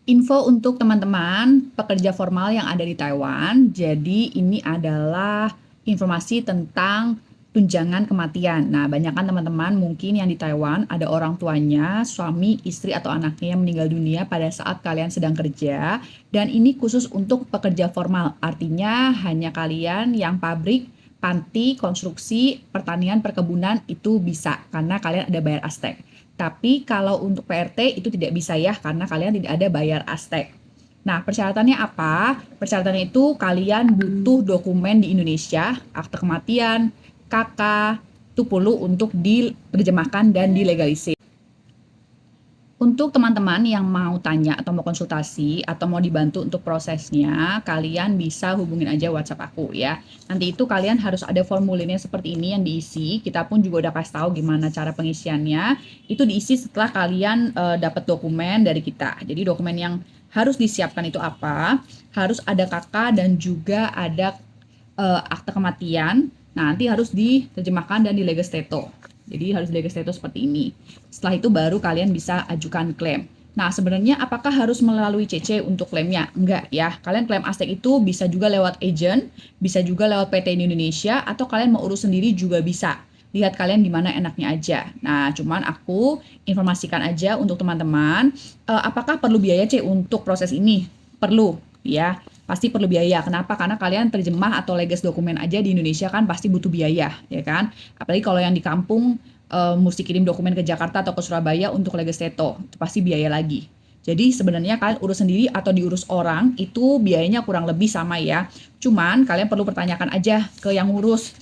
Info untuk teman-teman pekerja formal yang ada di Taiwan. Jadi ini adalah informasi tentang tunjangan kematian. Nah, banyak kan teman-teman mungkin yang di Taiwan ada orang tuanya, suami, istri, atau anaknya yang meninggal dunia pada saat kalian sedang kerja. Dan ini khusus untuk pekerja formal. Artinya hanya kalian yang pabrik, panti, konstruksi, pertanian, perkebunan itu bisa karena kalian ada bayar Astek. Tapi kalau untuk PRT itu tidak bisa ya, karena kalian tidak ada bayar Astek. Nah, persyaratannya apa? Persyaratannya itu kalian butuh dokumen di Indonesia, akte kematian, KK, itu perlu untuk diterjemahkan dan dilegalisir. Untuk teman-teman yang mau tanya atau mau konsultasi atau mau dibantu untuk prosesnya, kalian bisa hubungin aja WhatsApp aku ya. Nanti itu kalian harus ada formulirnya seperti ini yang diisi. Kita pun juga udah kasih tahu gimana cara pengisiannya. Itu diisi setelah kalian dapat dokumen dari kita. Jadi dokumen yang harus disiapkan itu apa? Harus ada KK dan juga ada akte kematian. Nah, nanti harus diterjemahkan dan dilegesteto. Jadi harus dilegesteto seperti ini. Setelah itu baru kalian bisa ajukan klaim. Nah, sebenarnya apakah harus melalui CC untuk klaimnya? Enggak ya. Kalian klaim Astek itu bisa juga lewat agent, bisa juga lewat PT di Indonesia, atau kalian mau urus sendiri juga bisa. Lihat kalian di mana enaknya aja. Nah, cuman aku informasikan aja untuk teman-teman, apakah perlu biaya C untuk proses ini? Perlu ya. Pasti perlu biaya. Kenapa? Karena kalian terjemah atau legas dokumen aja di Indonesia kan pasti butuh biaya, ya kan? Apalagi kalau yang di kampung mesti kirim dokumen ke Jakarta atau ke Surabaya untuk legesteto, itu pasti biaya lagi. Jadi sebenarnya kalian urus sendiri atau diurus orang itu biayanya kurang lebih sama ya. Cuman kalian perlu pertanyakan aja ke yang ngurus.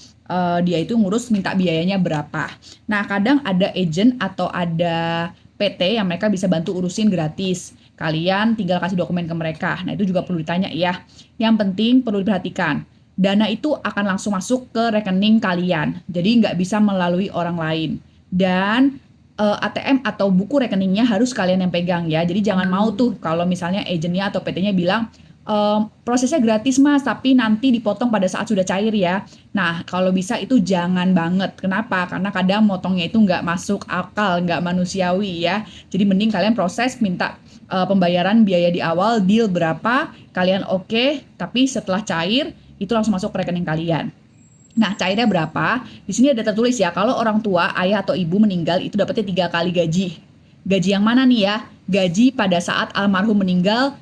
Dia itu ngurus minta biayanya berapa. Nah, kadang ada agent atau ada PT yang mereka bisa bantu urusin gratis. Kalian tinggal kasih dokumen ke mereka. Nah, itu juga perlu ditanya ya. Yang penting perlu diperhatikan, dana itu akan langsung masuk ke rekening kalian. Jadi nggak bisa melalui orang lain. Dan ATM atau buku rekeningnya harus kalian yang pegang ya. Jadi jangan mau tuh kalau misalnya agentnya atau PT-nya bilang, prosesnya gratis mas, tapi nanti dipotong pada saat sudah cair ya. Nah, kalau bisa itu jangan banget. Kenapa? Karena kadang motongnya itu nggak masuk akal, nggak manusiawi ya. Jadi mending kalian proses minta pembayaran biaya di awal, deal berapa, kalian oke, tapi setelah cair, itu langsung masuk ke rekening kalian. Nah, cairnya berapa? Di sini ada tertulis ya, kalau orang tua, ayah atau ibu meninggal, itu dapatnya 3 kali gaji. Gaji yang mana nih ya? Gaji pada saat almarhum meninggal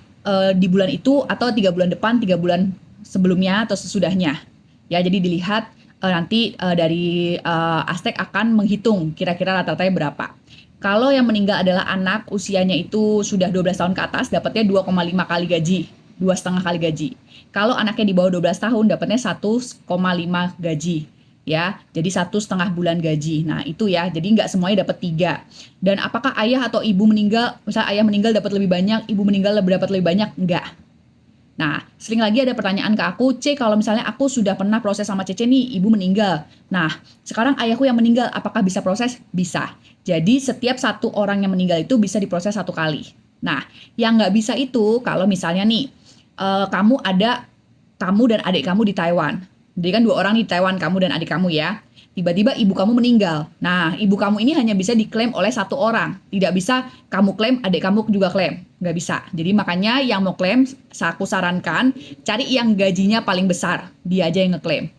di bulan itu, atau 3 bulan depan, 3 bulan sebelumnya atau sesudahnya. Ya, jadi dilihat nanti dari Astek akan menghitung kira-kira rata-ratanya berapa. Kalau yang meninggal adalah anak, usianya itu sudah 12 tahun ke atas, dapatnya 2,5 kali gaji, 2,5 kali gaji. Kalau anaknya di bawah 12 tahun, dapatnya 1,5 gaji. Ya, jadi 1,5 bulan gaji. Nah, itu ya, jadi nggak semuanya dapat 3. Dan apakah ayah atau ibu meninggal, misalnya ayah meninggal dapat lebih banyak, ibu meninggal dapat lebih banyak? Enggak. Nah, sering lagi ada pertanyaan ke aku, C, kalau misalnya aku sudah pernah proses sama Cece nih, ibu meninggal. Nah, sekarang ayahku yang meninggal, apakah bisa proses? Bisa. Jadi, setiap satu orang yang meninggal itu bisa diproses 1 kali. Nah, yang nggak bisa itu, kalau misalnya nih, kamu dan adik kamu di Taiwan. Jadi kan 2 orang di Taiwan, kamu dan adik kamu ya. Tiba-tiba ibu kamu meninggal. Nah, ibu kamu ini hanya bisa diklaim oleh 1 orang. Tidak bisa kamu klaim, adik kamu juga klaim. Nggak bisa. Jadi makanya yang mau klaim, aku sarankan cari yang gajinya paling besar. Dia aja yang ngeklaim.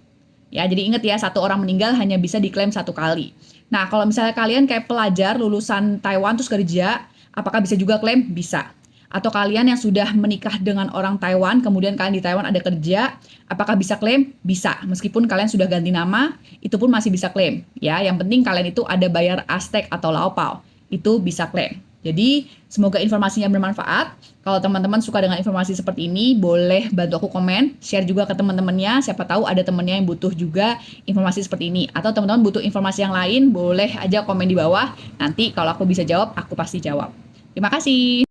Ya, jadi ingat ya, 1 orang meninggal hanya bisa diklaim 1 kali. Nah, kalau misalnya kalian kayak pelajar lulusan Taiwan terus kerja, apakah bisa juga klaim? Bisa. Atau kalian yang sudah menikah dengan orang Taiwan, kemudian kalian di Taiwan ada kerja, apakah bisa klaim? Bisa. Meskipun kalian sudah ganti nama, itu pun masih bisa klaim. Ya, yang penting kalian itu ada bayar Astek atau Laopao. Itu bisa klaim. Jadi, semoga informasinya bermanfaat. Kalau teman-teman suka dengan informasi seperti ini, boleh bantu aku komen, share juga ke teman-temannya. Siapa tahu ada temannya yang butuh juga informasi seperti ini. Atau teman-teman butuh informasi yang lain, boleh aja komen di bawah. Nanti kalau aku bisa jawab, aku pasti jawab. Terima kasih.